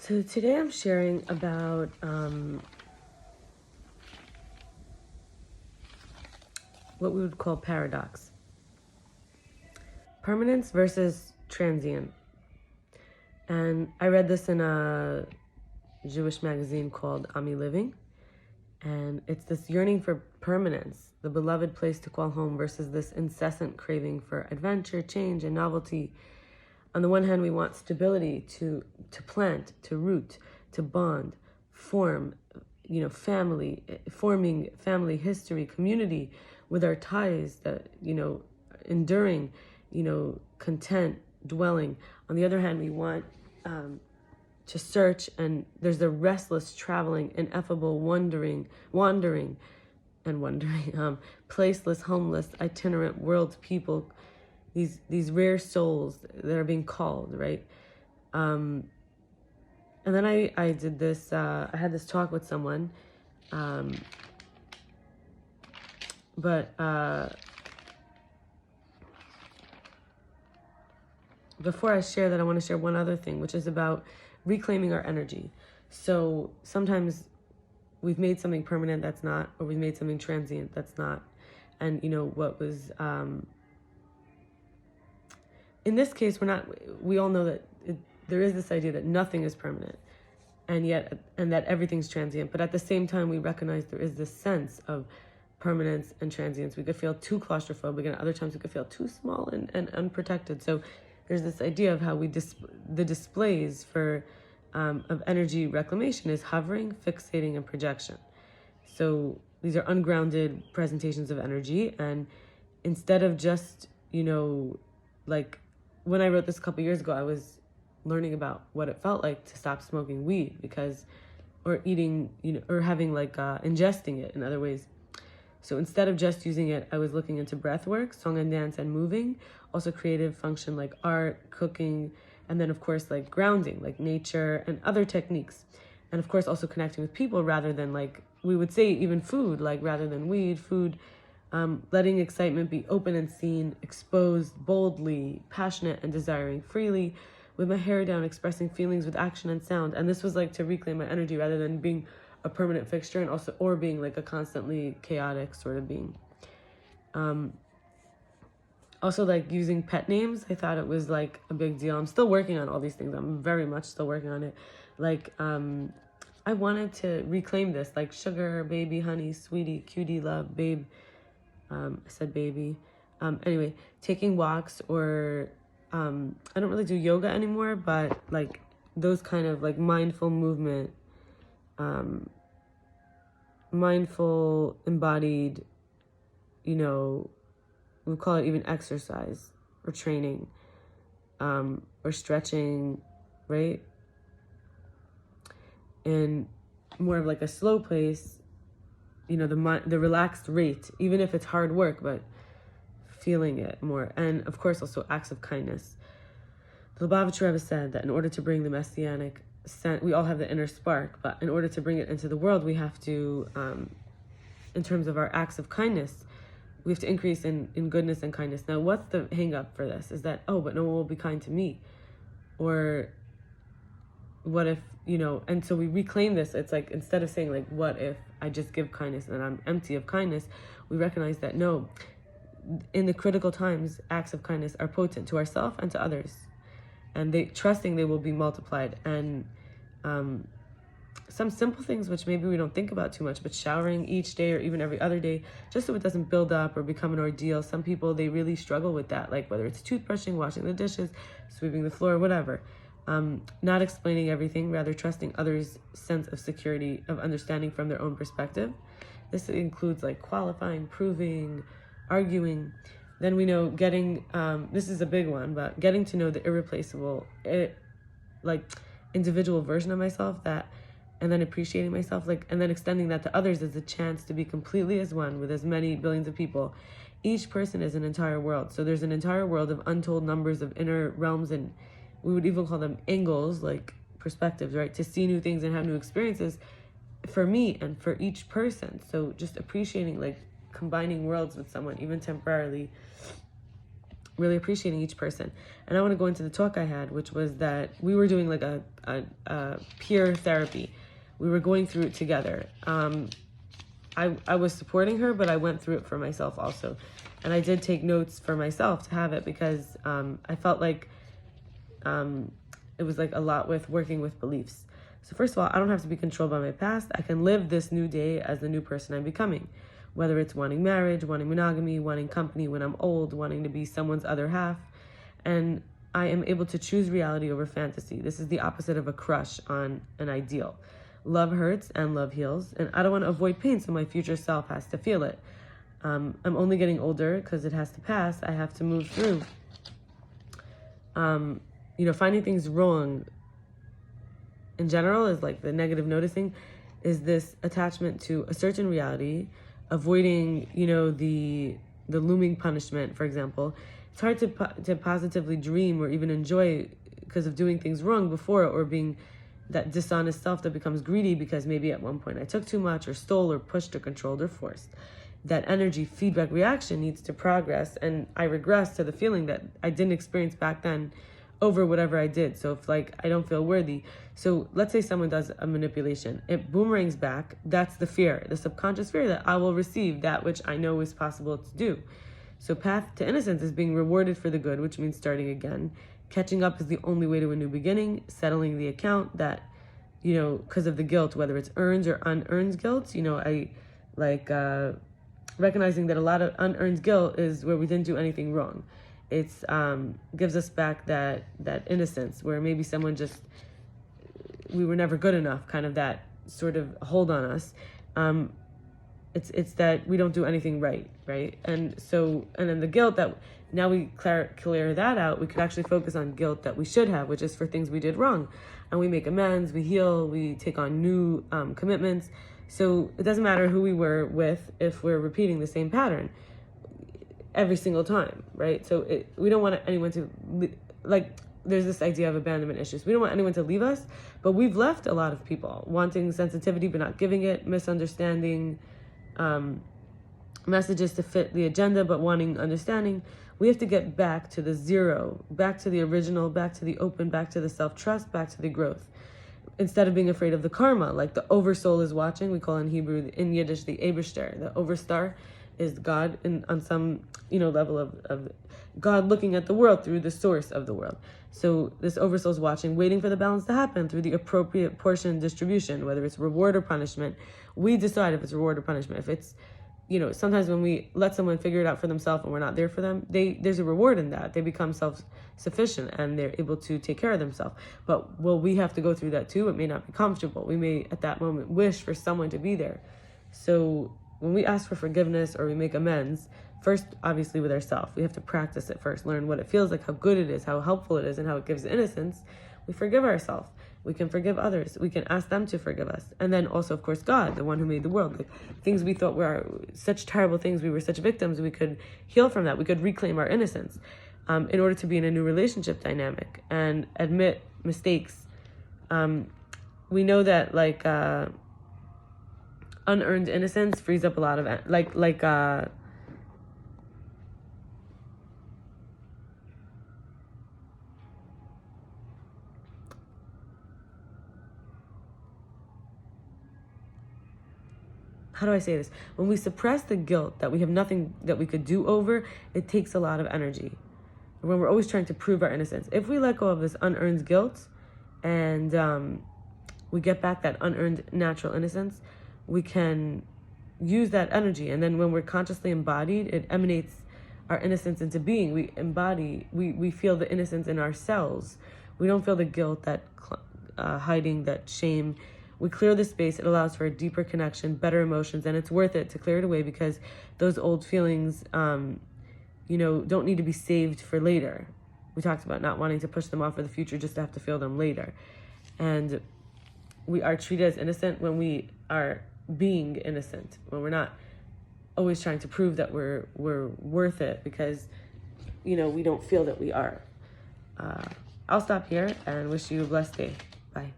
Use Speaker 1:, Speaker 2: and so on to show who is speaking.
Speaker 1: So today I'm sharing about what we would call paradox. Permanence versus transient. And I read this in a Jewish magazine called AmiLiving. And it's this yearning for permanence, the beloved place to call home, versus this incessant craving for adventure, change, and novelty. On the one hand, we want stability to plant, to root, to bond, form, family, forming family history, community with our ties that, enduring, content, dwelling. On the other hand, we want to search, and there's the restless traveling, ineffable wandering, placeless, homeless, itinerant world people, these rare souls that are being called, right? And then I did this, I had this talk with someone, before I share that, I want to share one other thing, which is about reclaiming our energy. So sometimes we've made something permanent that's not, or we've made something transient that's not. And what was, in this case, we all know that there is this idea that nothing is permanent, and that everything's transient. But at the same time, we recognize there is this sense of permanence and transience. We could feel too claustrophobic, and other times we could feel too small and unprotected. So there's this idea of how the displays for of energy reclamation is hovering, fixating, and projection. So these are ungrounded presentations of energy, and instead of just, like when I wrote this a couple years ago, I was learning about what it felt like to stop smoking weed, or eating, or having ingesting it in other ways. So instead of just using it, I was looking into breath work, song and dance, and moving, also creative function like art, cooking, and then of course like grounding, like nature and other techniques. And of course also connecting with people rather than we would say even food, rather than weed, food, letting excitement be open and seen, exposed, boldly, passionate, and desiring freely, with my hair down, expressing feelings with action and sound. And this was to reclaim my energy rather than being a permanent fixture, and also, or being a constantly chaotic sort of being. Also using pet names, I thought it was a big deal. I'm still working on all these things. I'm very much still working on it. I wanted to reclaim this, sugar, baby, honey, sweetie, cutie, love, babe. I said baby. Anyway, taking walks, or I don't really do yoga anymore, but those kind of mindful movement, mindful, embodied, we call it even exercise or training, or stretching, right? And more of a slow pace, the relaxed rate, even if it's hard work, but feeling it more. And of course also acts of kindness. The Lubavitcher Rebbe said that in order to bring the messianic scent, we all have the inner spark, but in order to bring it into the world, we have to, in terms of our acts of kindness, we have to increase in goodness and kindness. Now, what's the hang up for this? Is that, but no one will be kind to me. Or what if, and so we reclaim this. It's instead of saying what if I just give kindness and I'm empty of kindness, we recognize that no, in the critical times, acts of kindness are potent to ourselves and to others. And trusting they will be multiplied. And some simple things which maybe we don't think about too much, but showering each day or even every other day, just so it doesn't build up or become an ordeal. Some people, they really struggle with that, whether it's toothbrushing, washing the dishes, sweeping the floor, whatever. Not explaining everything, rather trusting others' sense of security, of understanding from their own perspective. This includes qualifying, proving, arguing. Then we know getting, this is a big one, but getting to know the irreplaceable, individual version of myself, and then appreciating myself, and then extending that to others as a chance to be completely as one with as many billions of people. Each person is an entire world. So there's an entire world of untold numbers of inner realms, and we would even call them angles, perspectives, right? To see new things and have new experiences for me and for each person. So just appreciating, combining worlds with someone, even temporarily, really appreciating each person. And I want to go into the talk I had, which was that we were doing like a peer therapy. We were going through it together. I was supporting her, but I went through it for myself also. And I did take notes for myself to have it because I felt like it was like a lot with working with beliefs. So first of all, I don't have to be controlled by my past. I can live this new day as the new person I'm becoming. Whether it's wanting marriage, wanting monogamy, wanting company when I'm old, wanting to be someone's other half. And I am able to choose reality over fantasy. This is the opposite of a crush on an ideal. Love hurts and love heals. And I don't want to avoid pain, so my future self has to feel it. I'm only getting older because it has to pass. I have to move through. Finding things wrong in general is like the negative noticing, is this attachment to a certain reality, avoiding, the looming punishment, for example. It's hard to positively dream or even enjoy because of doing things wrong before, or being that dishonest self that becomes greedy because maybe at one point I took too much or stole or pushed or controlled or forced. That energy feedback reaction needs to progress, and I regress to the feeling that I didn't experience back then over whatever I did. So if I don't feel worthy. So let's say someone does a manipulation, it boomerangs back. That's the fear, the subconscious fear that I will receive that which I know is possible to do. So path to innocence is being rewarded for the good, which means starting again. Catching up is the only way to a new beginning. Settling the account that, because of the guilt, whether it's earned or unearned guilt, recognizing that a lot of unearned guilt is where we didn't do anything wrong. It's gives us back that innocence where maybe someone we were never good enough, kind of that sort of hold on us. It's that we don't do anything right? And then the guilt that now we clear that out, we could actually focus on guilt that we should have, which is for things we did wrong. And we make amends, we heal, we take on new commitments. So it doesn't matter who we were with if we're repeating the same pattern every single time, right? So we don't want anyone to, there's this idea of abandonment issues. We don't want anyone to leave us, but we've left a lot of people wanting sensitivity but not giving it, misunderstanding, messages to fit the agenda but wanting understanding. We have to get back to the zero, back to the original, back to the open, back to the self-trust, back to the growth. Instead of being afraid of the karma, like the oversoul is watching. We call in Hebrew, in Yiddish, the Eibishter. The overstar is God on some, level of God looking at the world through the source of the world. So this oversoul is watching, waiting for the balance to happen through the appropriate portion distribution, whether it's reward or punishment. We decide if it's reward or punishment. If it's, sometimes when we let someone figure it out for themselves and we're not there for them, there's a reward in that. They become self-sufficient and they're able to take care of themselves. But will we have to go through that too? It may not be comfortable. We may at that moment wish for someone to be there. So when we ask for forgiveness or we make amends, first, obviously with ourselves, we have to practice it first, learn what it feels like, how good it is, how helpful it is, and how it gives innocence. We forgive ourselves. We can forgive others. We can ask them to forgive us. And then also, of course, God, the one who made the world. Like, things we thought were such terrible things, we were such victims, we could heal from that. We could reclaim our innocence in order to be in a new relationship dynamic and admit mistakes. We know that unearned innocence frees up a lot of how do I say this? When we suppress the guilt that we have nothing that we could do over, it takes a lot of energy. When we're always trying to prove our innocence. If we let go of this unearned guilt and we get back that unearned natural innocence, we can use that energy. And then when we're consciously embodied, it emanates our innocence into being. We embody, we feel the innocence in ourselves. We don't feel the guilt, that hiding, that shame. We clear the space. It allows for a deeper connection, better emotions, and it's worth it to clear it away because those old feelings, don't need to be saved for later. We talked about not wanting to push them off for the future just to have to feel them later. And we are treated as innocent when we are being innocent, when we're not always trying to prove that we're worth it because, we don't feel that we are. I'll stop here and wish you a blessed day. Bye.